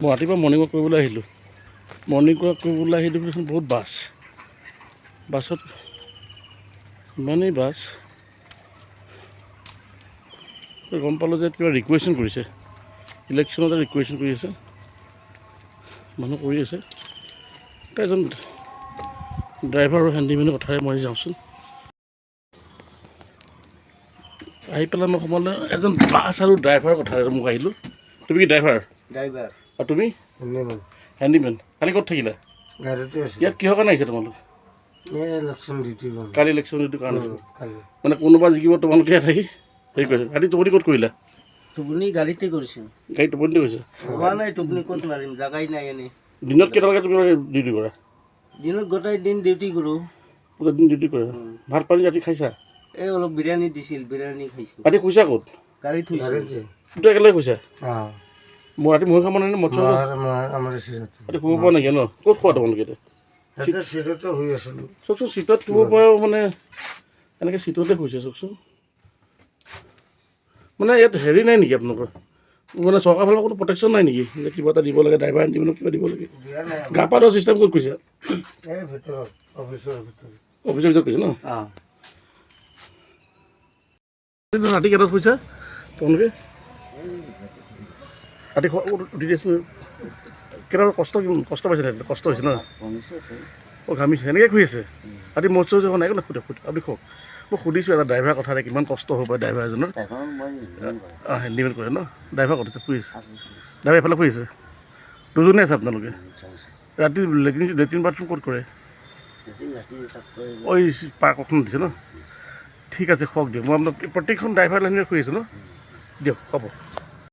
মই ৰাতিপুৱা morning walk কৰিবলৈ আহিলোঁ। মৰ্ণিং ৱাক কৰিবলৈ আহিলোঁ দেখোন বহুত বাছত ইমানেই বাছ গম পালোঁ যে কিবা ৰিকুৱেশ্যন কৰিছে, ইলেকশ্যনতে ৰিকুৱেশ্যন কৰি আছে, মানুহ কৰি আছে। এজন ড্ৰাইভাৰ আৰু হেণ্ডিমেনৰ কথাৰে মই যাওঁচোন। আহি পেলাই মই সোমালে এজন বাছ আৰু ড্ৰাইভাৰৰ কথাৰে মোক আহিলোঁ। তুমি কি ড্ৰাইভাৰ? ড্ৰাইভাৰ। আৰু তুমি? হেণ্ডিমেন। হেণ্ডিমেন। কালি ক'ত থাকিলা? গাড়ীতে আছে। ইয়াত কিহৰ কাৰণে আহিছে তোমালোক? ইলেকশ্যন ডিউটি কালি ইলেকশ্যন ডিউটিৰ কাৰণে কালি মানে কোনোবা জিকিব তোমালোকে ইয়াত আহি হেৰি কৰিছে। ৰাতি টোপনি ক'ত কৰিলা? টোপনি গাড়ীতে কৰিছোঁ। গাড়ী টোপনিতে কৰিছে? হোৱা নাই টোপনি ক'ত মাৰিম, জাগাই নাই এনেই। দিনত কেইটালৈকে তুমি ডিউটি কৰা? দিনত গোটেই দিন ডিউটি কৰোঁ। গোটেই দিন ডিউটি কৰা? ভাত পানী ৰাতি খাইছা? এই অলপ বিৰিয়ানী দিছিল, বিৰিয়ানী খাইছোঁ। ৰাতি শুইছা ক'ত? গাড়ীত শুইছোঁ। দুটা একেলগে শুইছা? মই ৰাতি মহে খাব নাই মদ চদ ৰাতি শুব পৰা নাইকিয়া ন? ক'ত খোৱা তোমালোকে এতিয়া? চিটতে শুই আছিলোঁ। চাওকচোন চিটত শুব পৰা মানে এনেকৈ চিটতে শুইছে চাওকচোন। মানে ইয়াত হেৰি নাই নেকি আপোনালোকৰ? মানে চৰকাৰৰ ফালৰ কোনো প্ৰটেকশ্যন নাই নেকি যে কিবা এটা দিব লাগে, ড্ৰাইভাৰ হেণ্ডিমেনক কিবা দিব লাগে? গা পা ধোৱা চিষ্টেম ক'ত কৰিছে? অফিচৰ ভিতৰত কৰিছে ন? ৰাতি কেইটাত শুইছা তোমালোকে? ৰাতি উঠি দিয়াচোন। কেইটা কষ্ট পাইছে নাই? কষ্ট হৈছে ন? অঁ ঘামিছে এনেকৈ শুই আছে ৰাতি? মদ চদ নাই একো নাখুটে আপুনি কওক। মই সুধিছোঁ এটা ড্ৰাইভাৰ কথা এটা, কিমান কষ্ট হ'ব পাৰে ড্ৰাইভাৰ এজনৰ? অঁ হেণ্ডিমেন কৰে ন? ড্ৰাইভাৰ ক'ত আছে? শুই আছে? ড্ৰাইভাৰ এফালে শুই আছে? দুজনে আছে আপোনালোকে? ৰাতি লেট্ৰিন বাথৰুম ক'ত কৰে? অঁ এই পাৰ্কখন দিছে ন? ঠিক আছে শুৱক দিয়ক। মই আপোনাক প্ৰত্যেকখন ড্ৰাইভাৰ লাইনে শুই আছোঁ ন? দিয়ক হ'ব।